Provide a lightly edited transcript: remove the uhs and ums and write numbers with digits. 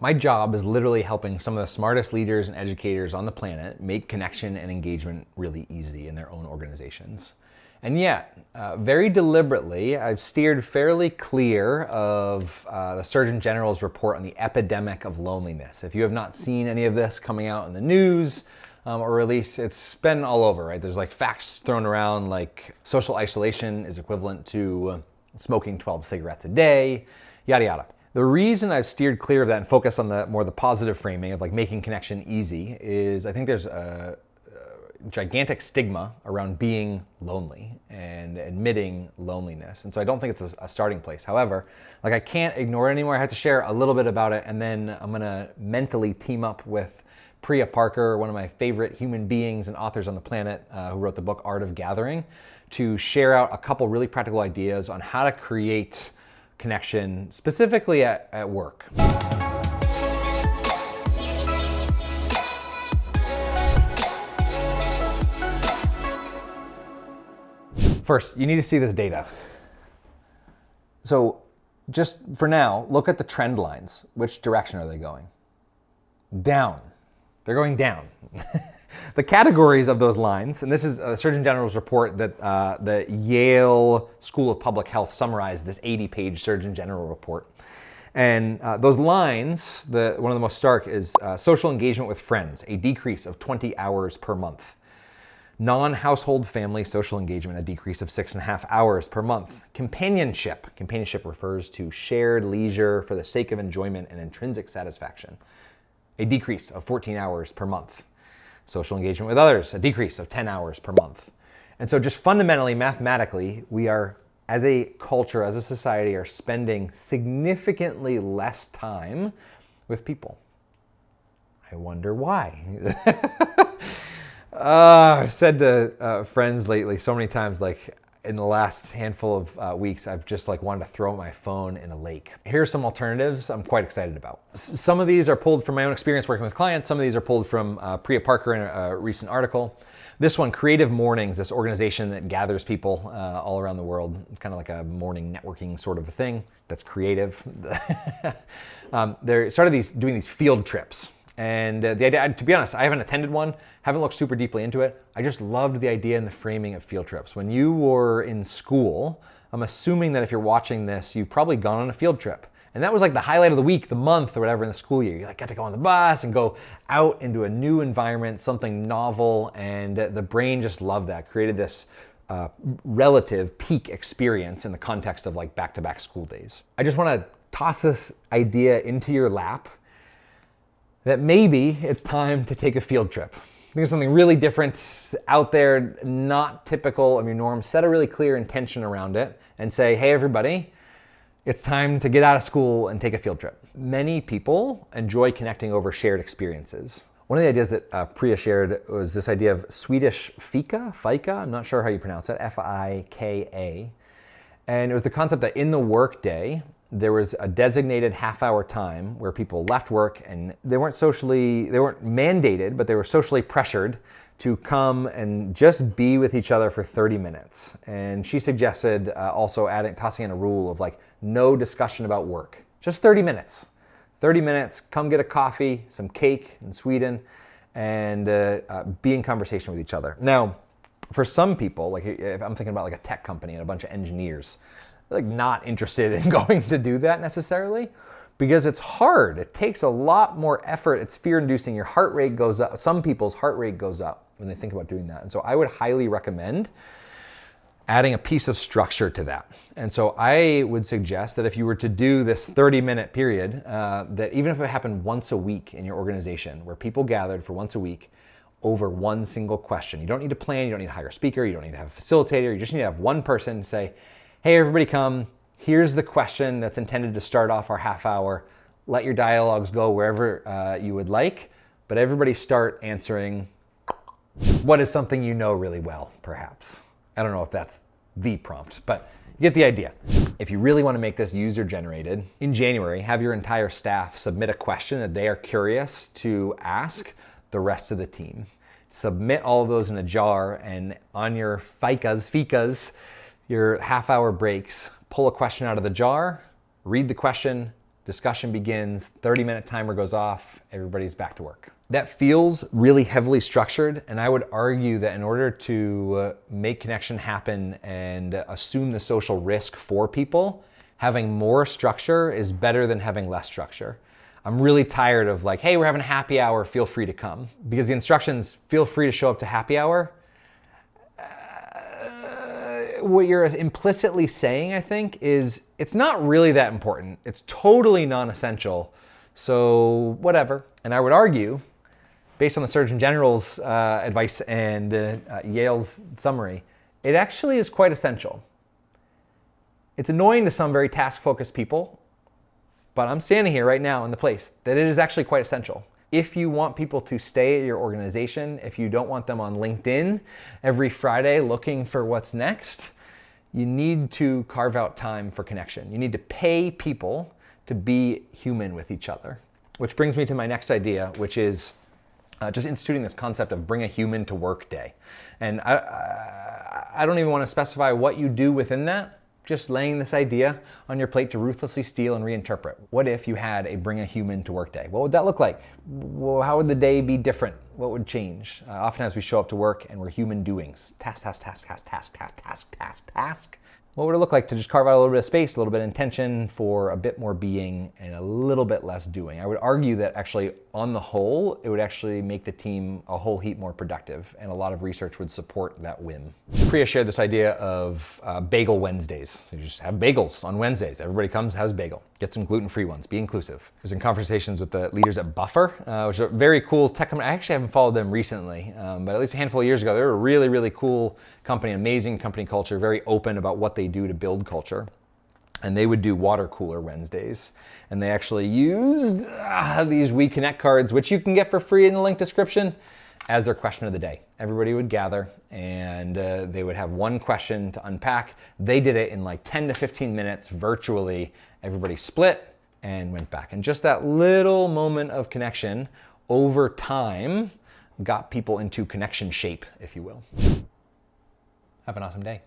My job is literally helping some of the smartest leaders and educators on the planet make connection and engagement really easy in their own organizations. And yet, very deliberately, I've steered fairly clear of the Surgeon General's report on the epidemic of loneliness. If you have not seen any of this coming out in the news, or at least it's been all over, right? There's like facts thrown around like social isolation is equivalent to smoking 12 cigarettes a day, yada yada. The reason I've steered clear of that and focused on the positive framing of like making connection easy is I think there's a gigantic stigma around being lonely and admitting loneliness. And so I don't think it's a starting place. However, like I can't ignore it anymore. I have to share a little bit about it, and then I'm gonna mentally team up with Priya Parker, one of my favorite human beings and authors on the planet, who wrote the book Art of Gathering, to share out a couple really practical ideas on how to create connection specifically at work. First, you need to see this data. So just for now, look at the trend lines. Which direction are they going? Down. They're going down. The categories of those lines, and this is the Surgeon General's report that the Yale School of Public Health summarized, this 80-page Surgeon General report. And those lines, one of the most stark is social engagement with friends, a decrease of 20 hours per month. Non-household family social engagement, a decrease of 6.5 hours per month. Companionship refers to shared leisure for the sake of enjoyment and intrinsic satisfaction, a decrease of 14 hours per month. Social engagement with others, a decrease of 10 hours per month. And so just fundamentally, mathematically, we are, as a culture, as a society, are spending significantly less time with people. I wonder why. I've said to friends lately so many times, like in the last handful of weeks, I've just like wanted to throw my phone in a lake. Here are some alternatives I'm quite excited about. Some of these are pulled from my own experience working with clients. Some of these are pulled from Priya Parker in a recent article. This one, Creative Mornings, this organization that gathers people all around the world, kind of like a morning networking sort of a thing that's creative. They started doing these field trips. And the idea, to be honest, I haven't attended one, haven't looked super deeply into it. I just loved the idea and the framing of field trips. When you were in school, I'm assuming that if you're watching this, you've probably gone on a field trip. And that was like the highlight of the week, the month, or whatever in the school year. You like got to go on the bus and go out into a new environment, something novel, and the brain just loved that. Created this relative peak experience in the context of like back-to-back school days. I just want to toss this idea into your lap that maybe it's time to take a field trip. I think it's something really different out there, not typical of your norm. Set a really clear intention around it and say, hey everybody, it's time to get out of school and take a field trip. Many people enjoy connecting over shared experiences. One of the ideas that Priya shared was this idea of Swedish fika, I'm not sure how you pronounce it, F-I-K-A. And it was the concept that in the workday, there was a designated half-hour time where people left work and they weren't mandated, but they were socially pressured to come and just be with each other for 30 minutes. And she suggested also tossing in a rule of like no discussion about work, just 30 minutes. 30 minutes, come get a coffee, some cake in Sweden, and be in conversation with each other. Now, for some people, like if I'm thinking about like a tech company and a bunch of engineers, like not interested in going to do that necessarily because it's hard. It takes a lot more effort. It's fear-inducing. Your heart rate goes up. Some people's heart rate goes up when they think about doing that. And so I would highly recommend adding a piece of structure to that. And so I would suggest that if you were to do this 30-minute period, that even if it happened once a week in your organization where people gathered for once a week over one single question. You don't need to plan. You don't need to hire a speaker. You don't need to have a facilitator. You just need to have one person say, hey, everybody come, here's the question that's intended to start off our half hour. Let your dialogues go wherever you would like, but everybody start answering what is something you know really well, perhaps. I don't know if that's the prompt, but you get the idea. If you really want to make this user-generated, in January, have your entire staff submit a question that they are curious to ask the rest of the team. Submit all of those in a jar, and on your fikas, your half-hour breaks, pull a question out of the jar, read the question, discussion begins, 30-minute timer goes off, everybody's back to work. That feels really heavily structured, and I would argue that in order to make connection happen and assume the social risk for people, having more structure is better than having less structure. I'm really tired of like, hey, we're having a happy hour, feel free to come. Because the instructions, feel free to show up to happy hour, what you're implicitly saying, I think, is it's not really that important. It's totally non-essential, so whatever. And I would argue, based on the Surgeon General's advice and Yale's summary, it actually is quite essential. It's annoying to some very task-focused people, but I'm standing here right now in the place that it is actually quite essential. If you want people to stay at your organization, if you don't want them on LinkedIn every Friday looking for what's next, you need to carve out time for connection. You need to pay people to be human with each other. Which brings me to my next idea, which is just instituting this concept of bring a human to work day. And I don't even want to specify what you do within that. Just laying this idea on your plate to ruthlessly steal and reinterpret. What if you had a bring a human to work day? What would that look like? Well, how would the day be different? What would change? Oftentimes we show up to work and we're human doings. Task, task, task, task, task, task, task, task, task. What would it look like to just carve out a little bit of space, a little bit of intention for a bit more being and a little bit less doing? I would argue that actually, on the whole, it would actually make the team a whole heap more productive, and a lot of research would support that whim. Priya shared this idea of Bagel Wednesdays. So you just have bagels on Wednesdays. Everybody comes, has bagel. Get some gluten-free ones. Be inclusive. I was in conversations with the leaders at Buffer, which is a very cool tech company. I actually haven't followed them recently, but at least a handful of years ago, they were a really, really cool company, amazing company culture, very open about what they do to build culture. And they would do water cooler Wednesdays. And they actually used these We Connect cards, which you can get for free in the link description, as their question of the day. Everybody would gather and they would have one question to unpack. They did it in like 10 to 15 minutes virtually. Everybody split and went back. And just that little moment of connection over time got people into connection shape, if you will. Have an awesome day.